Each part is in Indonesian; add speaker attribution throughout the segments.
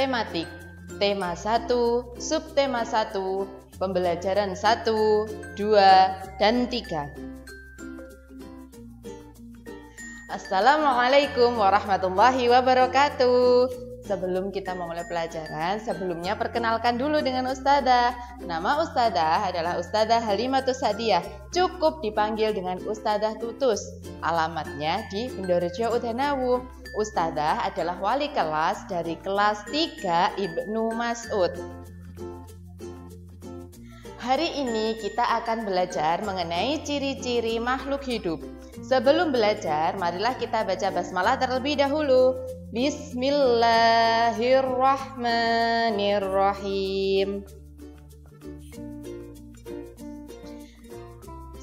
Speaker 1: tematik, tema 1, subtema 1, pembelajaran 1, 2, dan 3. Assalamualaikum warahmatullahi wabarakatuh. Sebelum kita memulai pelajaran, sebelumnya perkenalkan dulu dengan Ustadzah. Nama Ustadzah adalah Ustadzah Halimatus Sa'diyah. Cukup dipanggil dengan Ustadzah Tutus. Alamatnya di Bendorejo Udanawu. Ustadzah adalah wali kelas dari kelas 3 Ibnu Mas'ud. Hari ini kita akan belajar mengenai ciri-ciri makhluk hidup. Sebelum belajar, marilah kita baca basmalah terlebih dahulu. Bismillahirrahmanirrahim.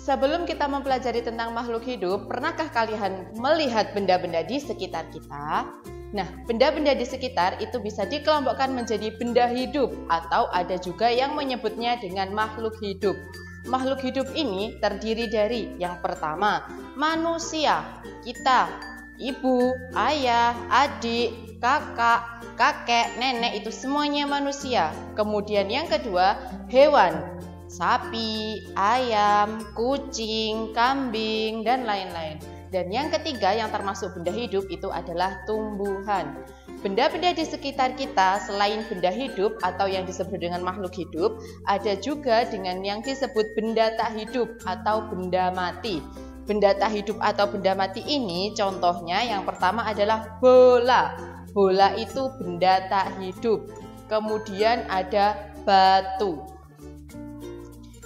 Speaker 1: Sebelum kita mempelajari tentang makhluk hidup, pernahkah kalian melihat benda-benda di sekitar kita? Nah, benda-benda di sekitar itu bisa dikelompokkan menjadi benda hidup atau ada juga yang menyebutnya dengan makhluk hidup. Makhluk hidup ini terdiri dari yang pertama, manusia, kita, ibu, ayah, adik, kakak, kakek, nenek, itu semuanya manusia. Kemudian yang kedua, hewan, sapi, ayam, kucing, kambing, dan lain-lain. Dan yang ketiga yang termasuk benda hidup itu adalah tumbuhan. Benda-benda di sekitar kita selain benda hidup atau yang disebut dengan makhluk hidup, ada juga dengan yang disebut benda tak hidup atau benda mati. Benda tak hidup atau benda mati ini contohnya yang pertama adalah bola. Bola itu benda tak hidup. Kemudian ada batu.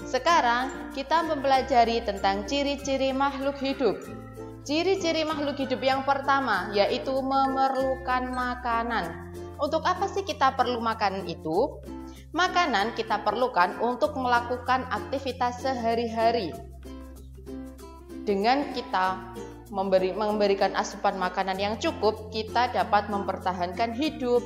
Speaker 1: Sekarang kita mempelajari tentang ciri-ciri makhluk hidup. Ciri-ciri makhluk hidup yang pertama yaitu memerlukan makanan. Untuk apa sih kita perlu makanan itu? Makanan kita perlukan untuk melakukan aktivitas sehari-hari. Dengan kita memberikan asupan makanan yang cukup, kita dapat mempertahankan hidup.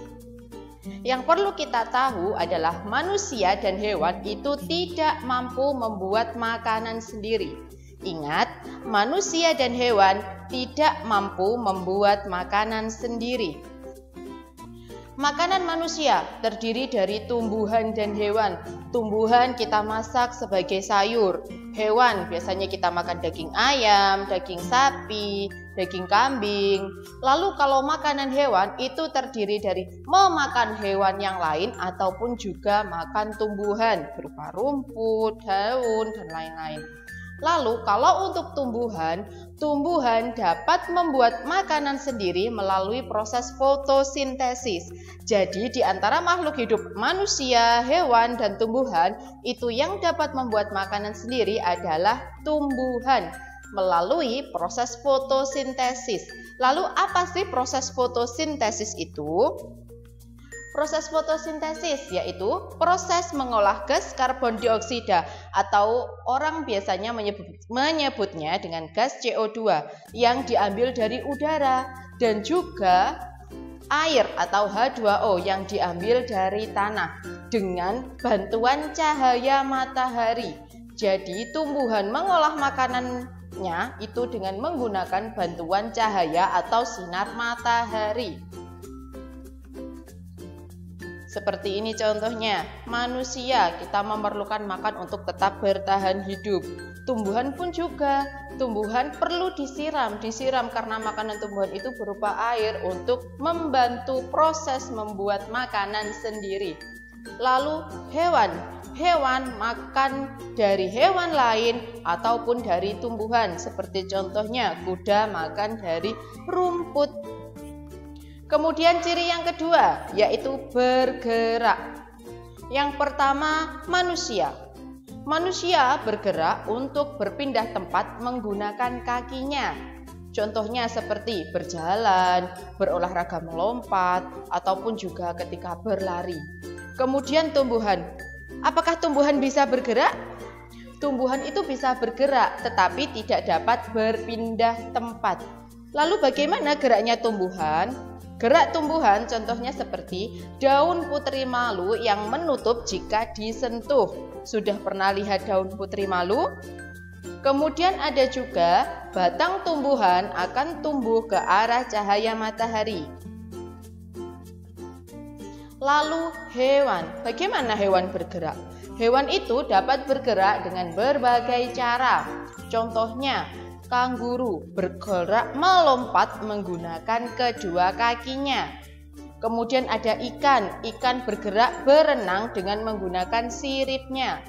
Speaker 1: Yang perlu kita tahu adalah manusia dan hewan itu tidak mampu membuat makanan sendiri. Ingat, manusia dan hewan tidak mampu membuat makanan sendiri. Makanan manusia terdiri dari tumbuhan dan hewan. Tumbuhan kita masak sebagai sayur. Hewan biasanya kita makan daging ayam, daging sapi, daging kambing. Lalu kalau makanan hewan itu terdiri dari memakan hewan yang lain ataupun juga makan tumbuhan berupa rumput, daun, dan lain-lain. Lalu kalau untuk tumbuhan dapat membuat makanan sendiri melalui proses fotosintesis. Jadi di antara makhluk hidup manusia, hewan, dan tumbuhan, itu yang dapat membuat makanan sendiri adalah tumbuhan melalui proses fotosintesis. Lalu apa sih proses fotosintesis itu? Proses fotosintesis yaitu proses mengolah gas karbon dioksida atau orang biasanya menyebutnya dengan gas CO2 yang diambil dari udara dan juga air atau H2O yang diambil dari tanah dengan bantuan cahaya matahari. Jadi tumbuhan mengolah makanannya itu dengan menggunakan bantuan cahaya atau sinar matahari. Seperti ini contohnya, manusia kita memerlukan makan untuk tetap bertahan hidup. Tumbuhan pun juga, tumbuhan perlu disiram karena makanan tumbuhan itu berupa air untuk membantu proses membuat makanan sendiri. Lalu hewan makan dari hewan lain ataupun dari tumbuhan, seperti contohnya kuda makan dari rumput. Kemudian ciri yang kedua yaitu bergerak. Yang pertama manusia. Manusia bergerak untuk berpindah tempat menggunakan kakinya. Contohnya seperti berjalan, berolahraga melompat, ataupun juga ketika berlari. Kemudian tumbuhan. Apakah tumbuhan bisa bergerak? Tumbuhan itu bisa bergerak tetapi tidak dapat berpindah tempat. Lalu bagaimana geraknya tumbuhan? Gerak tumbuhan contohnya seperti daun putri malu yang menutup jika disentuh. Sudah pernah lihat daun putri malu? Kemudian ada juga batang tumbuhan akan tumbuh ke arah cahaya matahari. Lalu hewan. Bagaimana hewan bergerak? Hewan itu dapat bergerak dengan berbagai cara. Contohnya, kanguru bergerak melompat menggunakan kedua kakinya. Kemudian ada ikan. Ikan bergerak berenang dengan menggunakan siripnya.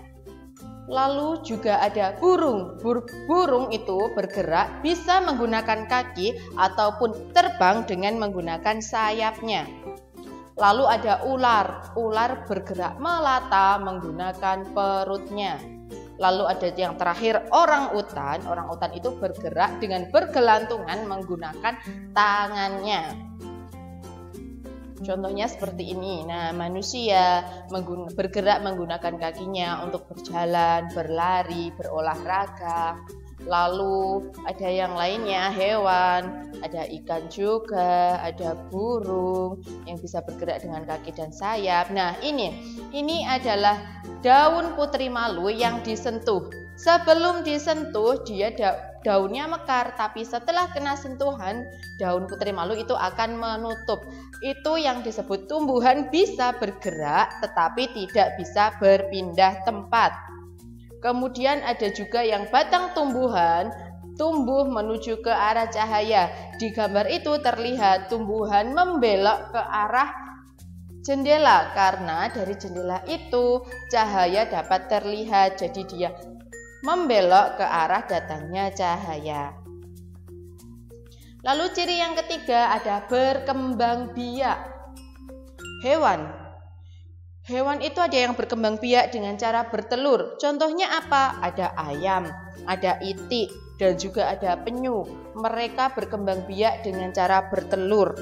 Speaker 1: Lalu juga ada burung. Burung itu bergerak bisa menggunakan kaki ataupun terbang dengan menggunakan sayapnya. Lalu ada ular. Ular bergerak melata menggunakan perutnya. Lalu ada yang terakhir orang utan. Orang utan itu bergerak dengan bergelantungan menggunakan tangannya. Contohnya seperti ini. Nah, manusia bergerak menggunakan kakinya untuk berjalan, berlari, berolahraga. Lalu ada yang lainnya, hewan, ada ikan juga, ada burung yang bisa bergerak dengan kaki dan sayap. Nah, ini adalah daun putri malu yang disentuh. Sebelum disentuh dia daunnya mekar, tapi setelah kena sentuhan daun putri malu itu akan menutup. Itu yang disebut tumbuhan bisa bergerak tetapi tidak bisa berpindah tempat. Kemudian ada juga yang batang tumbuhan tumbuh menuju ke arah cahaya. Di gambar itu terlihat tumbuhan membelok ke arah jendela karena dari jendela itu cahaya dapat terlihat. Jadi dia membelok ke arah datangnya cahaya. Lalu ciri yang ketiga ada berkembang biak. Hewan itu ada yang berkembang biak dengan cara bertelur. Contohnya apa? Ada ayam, ada itik, dan juga ada penyu. Mereka berkembang biak dengan cara bertelur.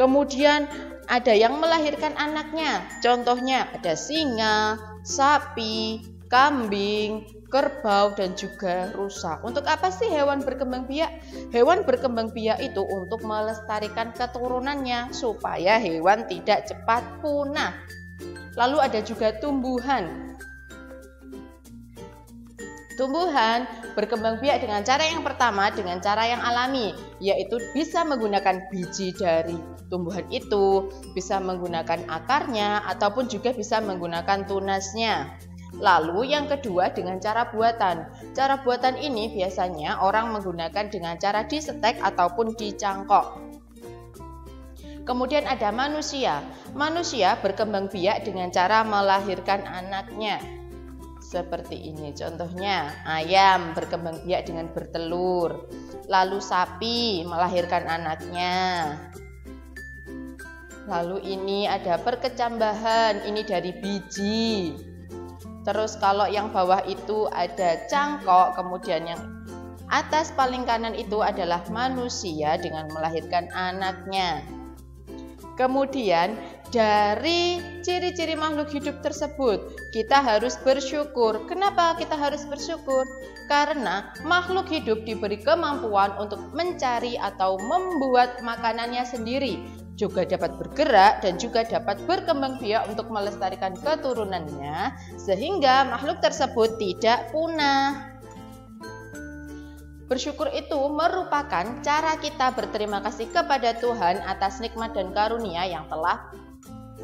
Speaker 1: Kemudian ada yang melahirkan anaknya. Contohnya ada singa, sapi, kambing, kerbau, dan juga rusa. Untuk apa sih hewan berkembang biak? Hewan berkembang biak itu untuk melestarikan keturunannya supaya hewan tidak cepat punah. Lalu ada juga tumbuhan. Tumbuhan berkembang biak dengan cara yang pertama, dengan cara yang alami, yaitu bisa menggunakan biji dari tumbuhan itu, bisa menggunakan akarnya, ataupun juga bisa menggunakan tunasnya. Lalu yang kedua dengan cara buatan. Cara buatan ini biasanya orang menggunakan dengan cara disetek ataupun dicangkok. Kemudian ada manusia. Manusia berkembang biak dengan cara melahirkan anaknya. Seperti ini contohnya, ayam berkembang biak dengan bertelur. Lalu sapi melahirkan anaknya. Lalu ini ada perkecambahan, ini dari biji. Terus kalau yang bawah itu ada cangkok, kemudian yang atas paling kanan itu adalah manusia dengan melahirkan anaknya. Kemudian dari ciri-ciri makhluk hidup tersebut kita harus bersyukur. Kenapa kita harus bersyukur? Karena makhluk hidup diberi kemampuan untuk mencari atau membuat makanannya sendiri, juga dapat bergerak dan juga dapat berkembang biak untuk melestarikan keturunannya sehingga makhluk tersebut tidak punah. Bersyukur itu merupakan cara kita berterima kasih kepada Tuhan atas nikmat dan karunia yang telah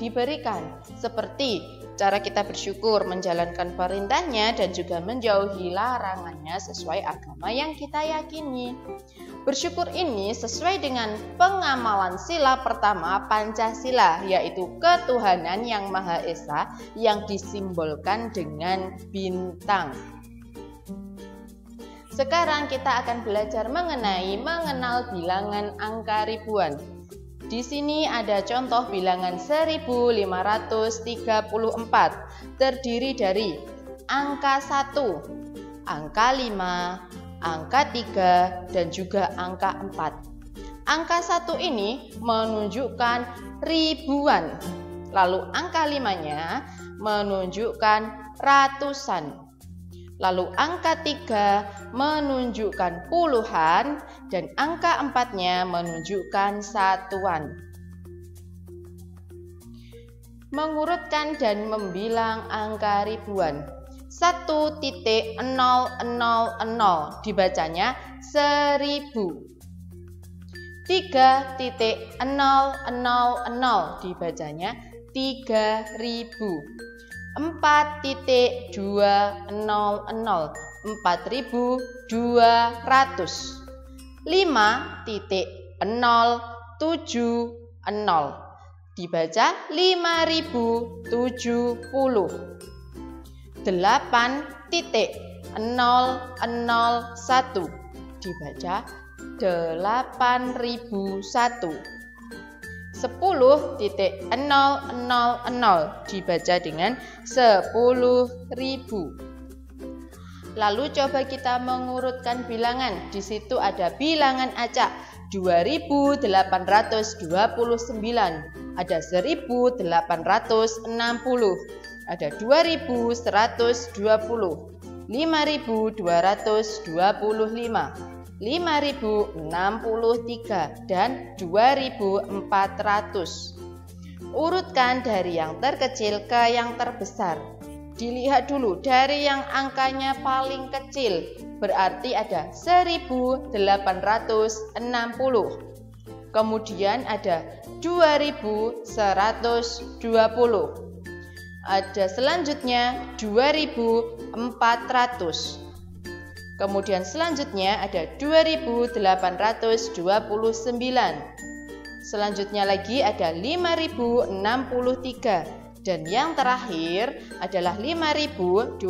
Speaker 1: diberikan. Seperti cara kita bersyukur menjalankan perintahnya dan juga menjauhi larangannya sesuai agama yang kita yakini. Bersyukur ini sesuai dengan pengamalan sila pertama Pancasila, yaitu ketuhanan yang Maha Esa yang disimbolkan dengan bintang. Sekarang kita akan belajar mengenal bilangan angka ribuan. Di sini ada contoh bilangan 1534, terdiri dari angka 1, angka 5, angka 3, dan juga angka 4. Angka 1 ini menunjukkan ribuan, lalu angka 5-nya menunjukkan ratusan. Lalu angka 3 menunjukkan puluhan dan angka 4-nya menunjukkan satuan. Mengurutkan dan membilang angka ribuan. 1.000 dibacanya 1000. 3.000 dibacanya 4.200, 4.200. 5.070 dibaca 5.070. 8.001 dibaca 8.001. 10.000 dibaca dengan 10.000. Lalu coba kita mengurutkan bilangan. Di situ ada bilangan acak 2.829, ada 1.860, ada 2.120, 5.225, 5.063, dan 2.400. Urutkan dari yang terkecil ke yang terbesar. Dilihat dulu dari yang angkanya paling kecil, berarti ada 1.860. Kemudian ada 2.120. Ada selanjutnya 2.400. Kemudian selanjutnya ada 2.829. Selanjutnya lagi ada 5.063. Dan yang terakhir adalah 5.225.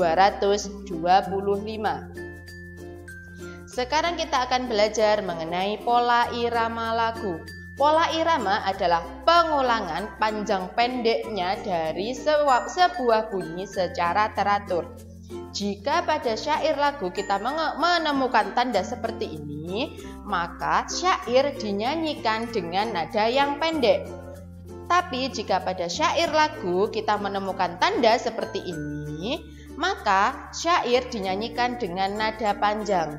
Speaker 1: Sekarang kita akan belajar mengenai pola irama lagu. Pola irama adalah pengulangan panjang pendeknya dari sebuah bunyi secara teratur. Jika pada syair lagu kita menemukan tanda seperti ini, maka syair dinyanyikan dengan nada yang pendek. Tapi jika pada syair lagu kita menemukan tanda seperti ini, maka syair dinyanyikan dengan nada panjang.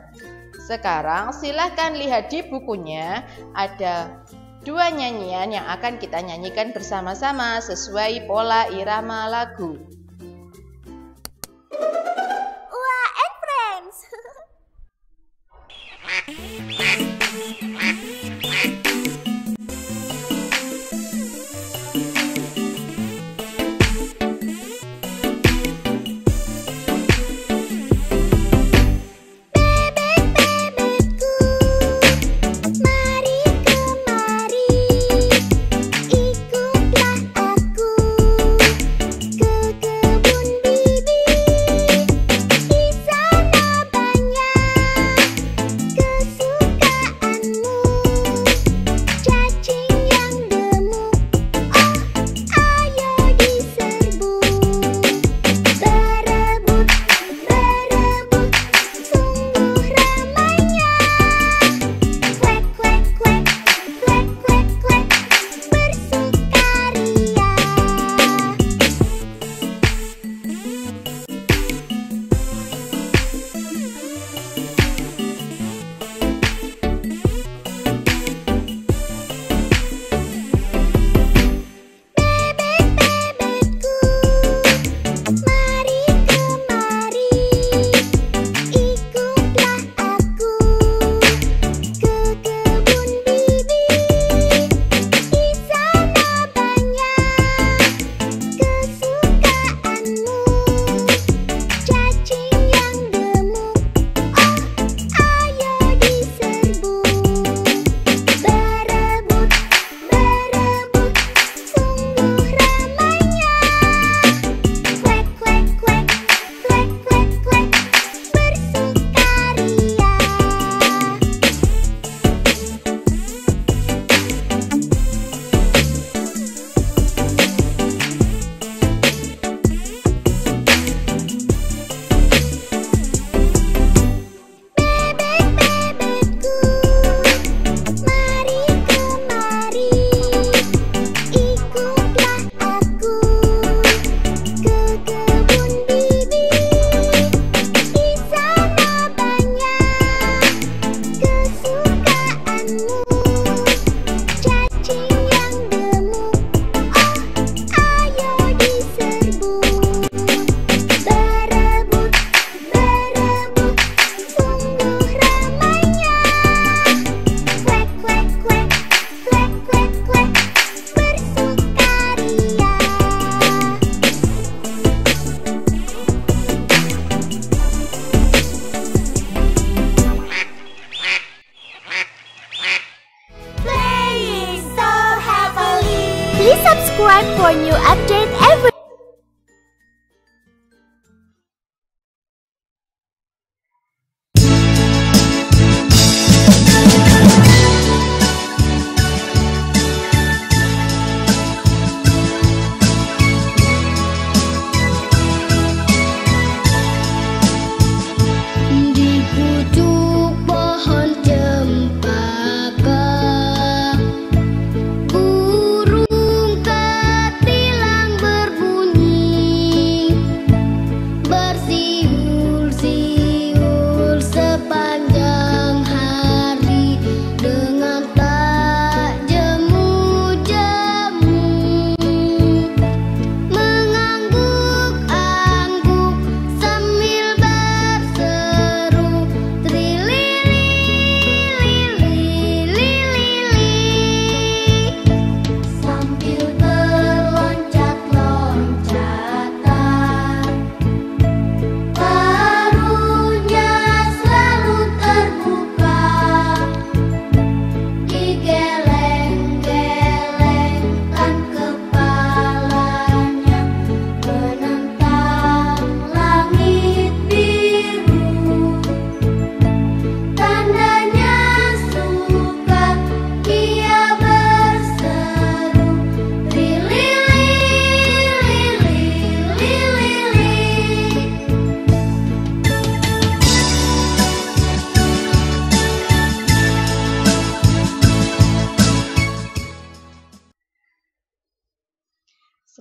Speaker 1: Sekarang silahkan lihat di bukunya, ada 2 nyanyian yang akan kita nyanyikan bersama-sama sesuai pola irama lagu.
Speaker 2: Wah, and friends. Ke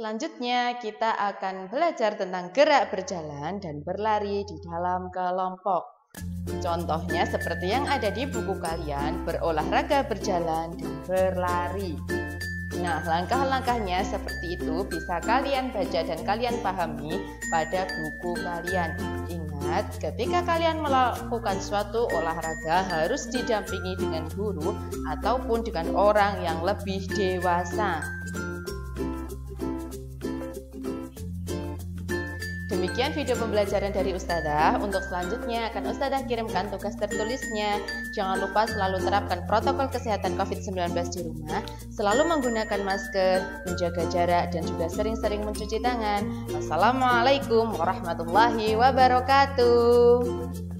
Speaker 1: selanjutnya kita akan belajar tentang gerak berjalan dan berlari di dalam kelompok. Contohnya seperti yang ada di buku kalian, berolahraga berjalan dan berlari. Nah, langkah-langkahnya seperti itu bisa kalian baca dan kalian pahami pada buku kalian. Ingat, ketika kalian melakukan suatu olahraga harus didampingi dengan guru ataupun dengan orang yang lebih dewasa. Demikian video pembelajaran dari Ustadzah. Untuk selanjutnya akan Ustadzah kirimkan tugas tertulisnya. Jangan lupa selalu terapkan protokol kesehatan COVID-19 di rumah, selalu menggunakan masker, menjaga jarak, dan juga sering-sering mencuci tangan. Wassalamualaikum warahmatullahi wabarakatuh.